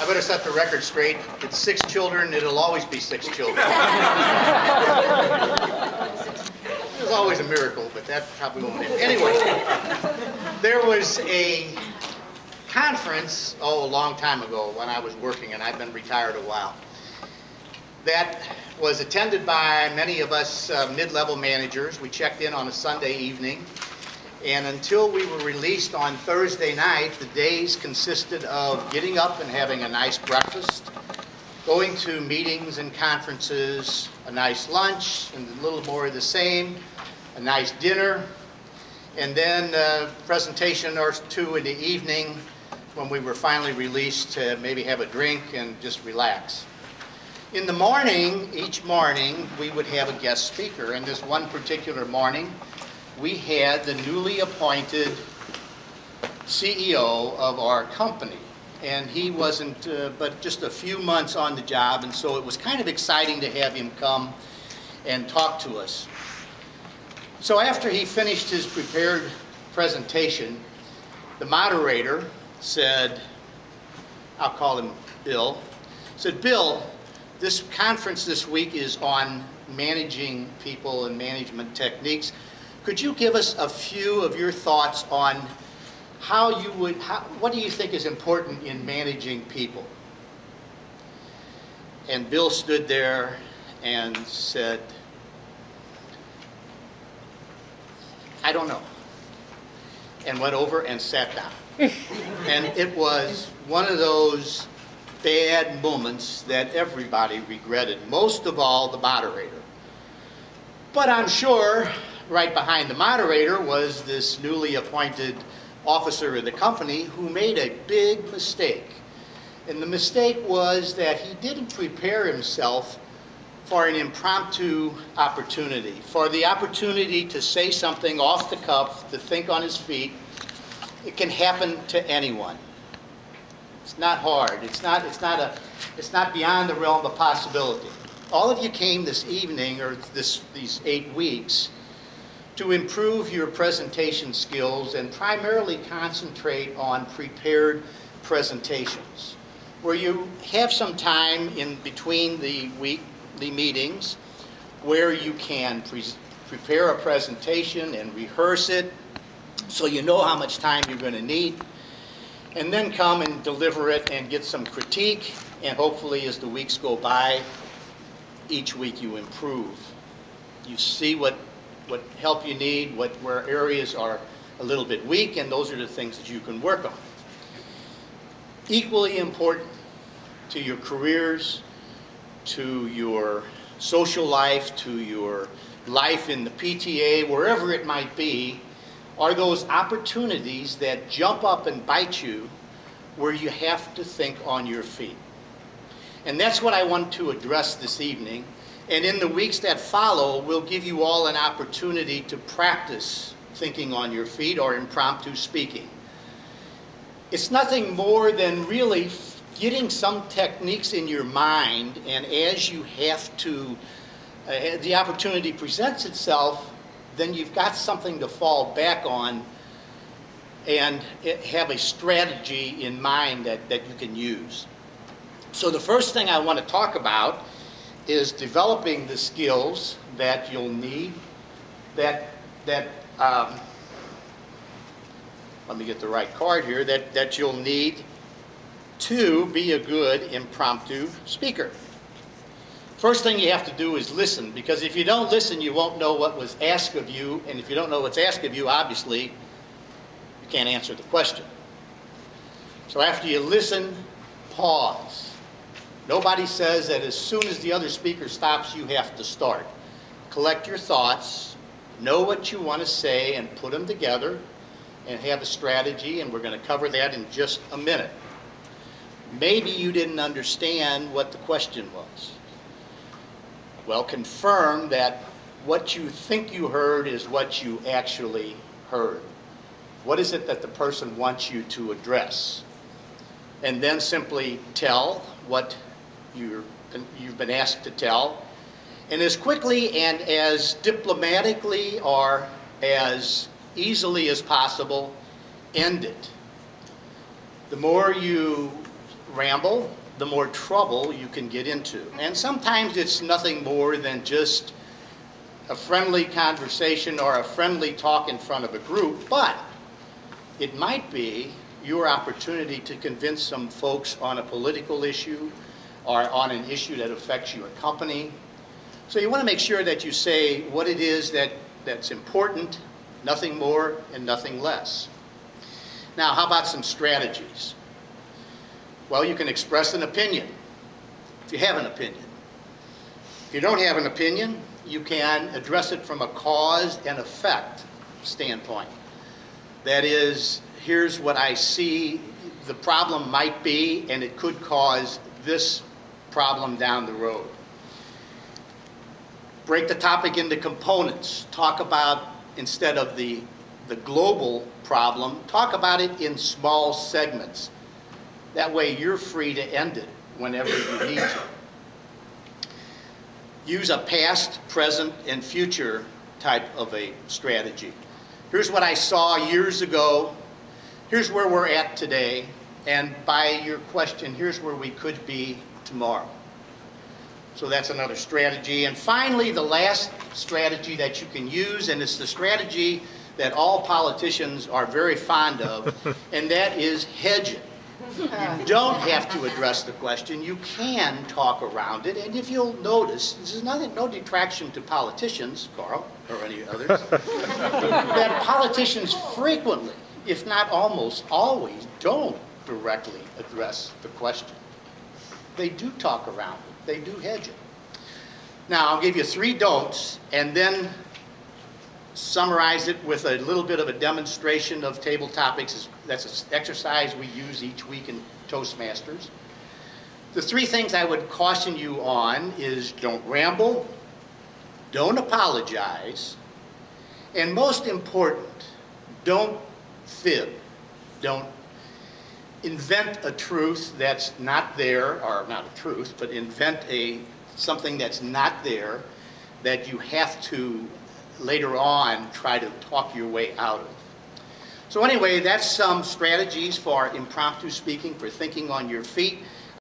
I better set the record straight. It's 6 children, it'll always be 6 children. There's always a miracle, but that probably won't happen. Anyway, there was a conference, a long time ago when I was working, and I've been retired a while, that was attended by many of us mid-level managers. We checked in on a Sunday evening, and until we were released on Thursday night, the days consisted of getting up and having a nice breakfast, going to meetings and conferences, a nice lunch, and a little more of the same, a nice dinner, and then a presentation or two in the evening when we were finally released to maybe have a drink and just relax. In the morning, each morning, we would have a guest speaker, and this one particular morning, we had the newly appointed CEO of our company. And he wasn't but just a few months on the job, and so it was kind of exciting to have him come and talk to us. So after he finished his prepared presentation, the moderator said, I'll call him Bill, said, Bill, this conference this week is on managing people and management techniques. Could you give us a few of your thoughts on how you would, what do you think is important in managing people? And Bill stood there and said, I don't know, and went over and sat down. And it was one of those bad moments that everybody regretted, most of all the moderator. But I'm sure right behind the moderator was this newly appointed officer of the company who made a big mistake. And the mistake was that he didn't prepare himself for an impromptu opportunity, for the opportunity to say something off the cuff, to think on his feet. It can happen to anyone. It's not hard. It's not beyond the realm of possibility. All of you came this evening, or these 8 weeks, to improve your presentation skills and primarily concentrate on prepared presentations, where you have some time in between the meetings where you can prepare a presentation and rehearse it so you know how much time you're going to need, and then come and deliver it and get some critique, and hopefully as the weeks go by, each week you improve. You see what help you need, where areas are a little bit weak, and those are the things that you can work on. Equally important to your careers, to your social life, to your life in the PTA, wherever it might be, are those opportunities that jump up and bite you where you have to think on your feet. And that's what I want to address this evening. And in the weeks that follow, we'll give you all an opportunity to practice thinking on your feet or impromptu speaking. It's nothing more than really getting some techniques in your mind, and as you have to, the opportunity presents itself, then you've got something to fall back on and have a strategy in mind that you can use. So the first thing I want to talk about is developing the skills that you'll need, let me get the right card here, that you'll need to be a good impromptu speaker. First thing you have to do is listen, because if you don't listen, you won't know what was asked of you, and if you don't know what's asked of you, obviously, you can't answer the question. So after you listen, pause. Nobody says that as soon as the other speaker stops, you have to start. Collect your thoughts, know what you want to say, and put them together, and have a strategy, and we're going to cover that in just a minute. Maybe you didn't understand what the question was. Well, confirm that what you think you heard is what you actually heard. What is it that the person wants you to address? And then simply tell what you've been asked to tell, and as quickly and as diplomatically or as easily as possible, end it. The more you ramble, the more trouble you can get into. And sometimes it's nothing more than just a friendly conversation or a friendly talk in front of a group, but it might be your opportunity to convince some folks on a political issue or on an issue that affects your company. So you want to make sure that you say what it is that's important, nothing more and nothing less. Now, how about some strategies? Well, you can express an opinion if you have an opinion. If you don't have an opinion, you can address it from a cause and effect standpoint. That is, here's what I see the problem might be, and it could cause this problem down the road. Break the topic into components. Talk about, instead of the global problem, talk about it in small segments. That way you're free to end it whenever you need to. Use a past, present, and future type of a strategy. Here's what I saw years ago. Here's where we're at today. And by your question, here's where we could be tomorrow. So that's another strategy. And finally, the last strategy that you can use, and it's the strategy that all politicians are very fond of, and that is hedging. You don't have to address the question. You can talk around it. And if you'll notice, this is no detraction to politicians, Carl, or any others, that politicians frequently, if not almost always, don't directly address the question. They do talk around it. They do hedge it. Now, I'll give you 3 don'ts and then summarize it with a little bit of a demonstration of table topics. That's an exercise we use each week in Toastmasters. The 3 things I would caution you on is don't ramble, don't apologize, and most important, don't fib. Don't invent a truth that's not there, or not a truth, but invent something that's not there that you have to later on try to talk your way out of. So anyway, that's some strategies for impromptu speaking, for thinking on your feet.